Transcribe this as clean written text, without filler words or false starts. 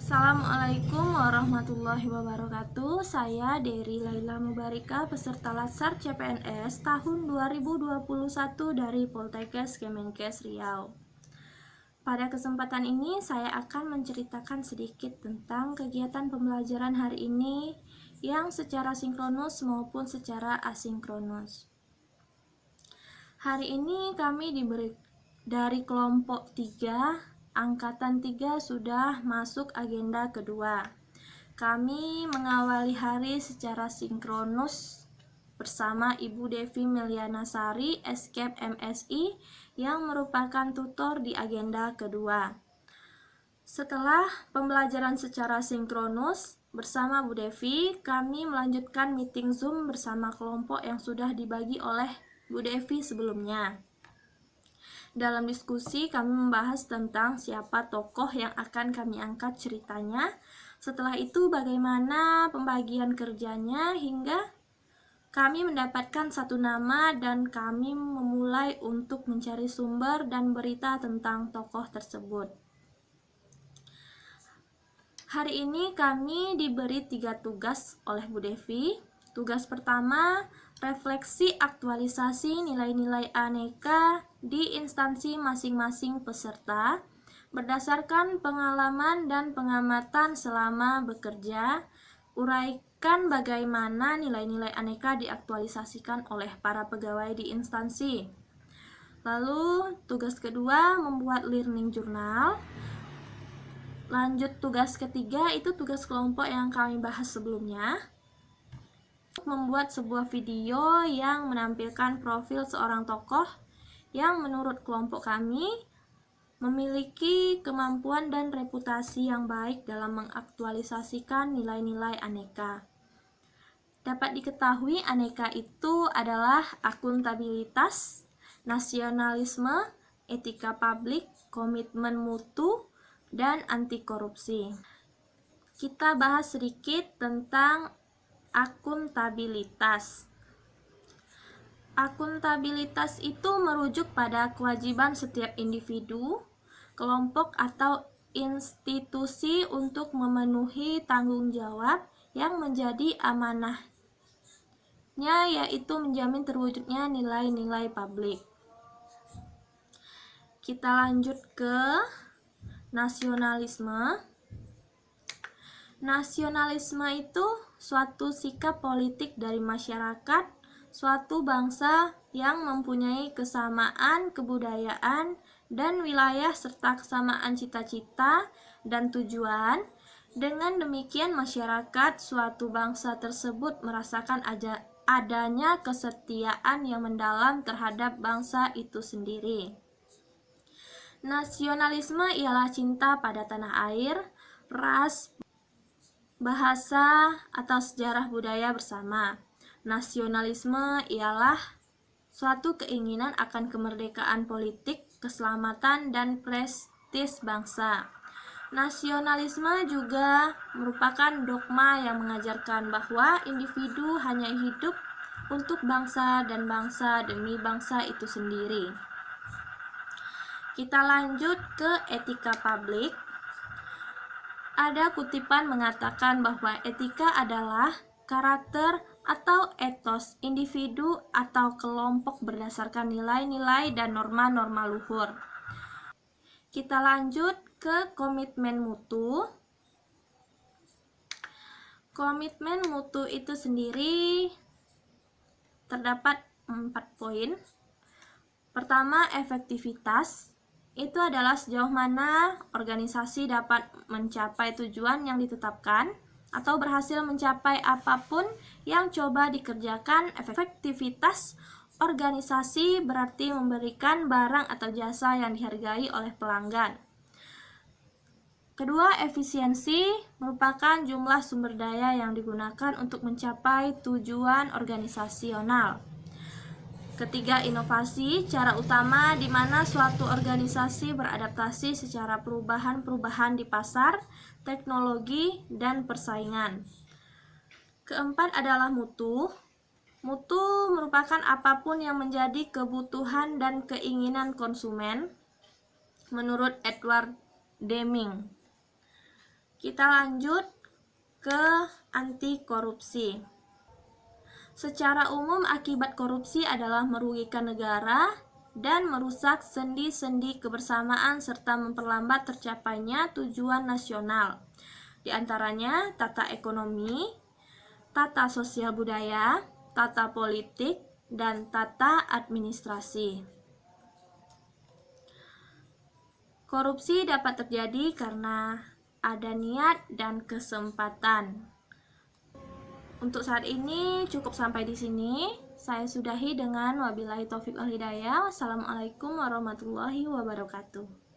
Assalamualaikum warahmatullahi wabarakatuh. Saya Dery Laila Mubarika, peserta Latsar CPNS tahun 2021 dari Poltekkes Kemenkes Riau. Pada kesempatan ini saya akan menceritakan sedikit tentang kegiatan pembelajaran hari ini yang secara sinkronus maupun secara asinkronus. Hari ini kami diberi dari kelompok 3, Angkatan 3 sudah masuk agenda kedua. Kami mengawali hari secara sinkronus bersama Ibu Devi Melianasari, Eskep MSI, yang merupakan tutor di agenda kedua. Setelah pembelajaran secara sinkronus bersama Bu Devi, kami melanjutkan meeting Zoom bersama kelompok yang sudah dibagi oleh Bu Devi sebelumnya. Dalam diskusi kami membahas tentang siapa tokoh yang akan kami angkat ceritanya. Setelah itu bagaimana pembagian kerjanya hingga kami mendapatkan satu nama dan kami memulai untuk mencari sumber dan berita tentang tokoh tersebut. Hari ini kami diberi 3 tugas oleh Bu Devi. Tugas pertama, refleksi aktualisasi nilai-nilai aneka di instansi masing-masing peserta berdasarkan pengalaman dan pengamatan selama bekerja. Uraikan bagaimana nilai-nilai aneka diaktualisasikan oleh para pegawai di instansi. Lalu tugas kedua, membuat learning journal. Lanjut tugas ketiga, itu tugas kelompok yang kami bahas sebelumnya, membuat sebuah video yang menampilkan profil seorang tokoh yang menurut kelompok kami memiliki kemampuan dan reputasi yang baik dalam mengaktualisasikan nilai-nilai aneka. Dapat diketahui aneka itu adalah akuntabilitas, nasionalisme, etika publik, komitmen mutu, dan anti korupsi. Kita bahas sedikit tentang akuntabilitas. Akuntabilitas itu merujuk pada kewajiban setiap individu, kelompok, atau institusi untuk memenuhi tanggung jawab yang menjadi amanahnya, yaitu menjamin terwujudnya nilai-nilai publik. Kita lanjut ke nasionalisme. Nasionalisme itu suatu sikap politik dari masyarakat suatu bangsa yang mempunyai kesamaan kebudayaan dan wilayah serta kesamaan cita-cita dan tujuan. Dengan demikian masyarakat suatu bangsa tersebut merasakan adanya kesetiaan yang mendalam terhadap bangsa itu sendiri. Nasionalisme ialah cinta pada tanah air, ras, bahasa, atau sejarah budaya bersama. Nasionalisme ialah suatu keinginan akan kemerdekaan politik, keselamatan, dan prestis bangsa. Nasionalisme juga merupakan dogma yang mengajarkan bahwa individu hanya hidup untuk bangsa dan bangsa demi bangsa itu sendiri. Kita lanjut ke etika publik. Ada kutipan mengatakan bahwa etika adalah karakter atau etos individu atau kelompok berdasarkan nilai-nilai dan norma-norma luhur. Kita lanjut ke komitmen mutu. Komitmen mutu itu sendiri terdapat 4 poin. Pertama, efektivitas. Itu adalah sejauh mana organisasi dapat mencapai tujuan yang ditetapkan atau berhasil mencapai apapun yang coba dikerjakan. Efektivitas organisasi berarti memberikan barang atau jasa yang dihargai oleh pelanggan. Kedua, efisiensi merupakan jumlah sumber daya yang digunakan untuk mencapai tujuan organisasional. Ketiga, inovasi, cara utama di mana suatu organisasi beradaptasi secara perubahan-perubahan di pasar, teknologi, dan persaingan. Keempat adalah mutu. Mutu merupakan apapun yang menjadi kebutuhan dan keinginan konsumen menurut Edward Deming. Kita lanjut ke anti korupsi. Secara umum, akibat korupsi adalah merugikan negara dan merusak sendi-sendi kebersamaan serta memperlambat tercapainya tujuan nasional. Di antaranya tata ekonomi, tata sosial budaya, tata politik, dan tata administrasi. Korupsi dapat terjadi karena ada niat dan kesempatan. Untuk saat ini cukup sampai di sini. Saya sudahi dengan wabillahi taufiq wal hidayah. Wassalamualaikum warahmatullahi wabarakatuh.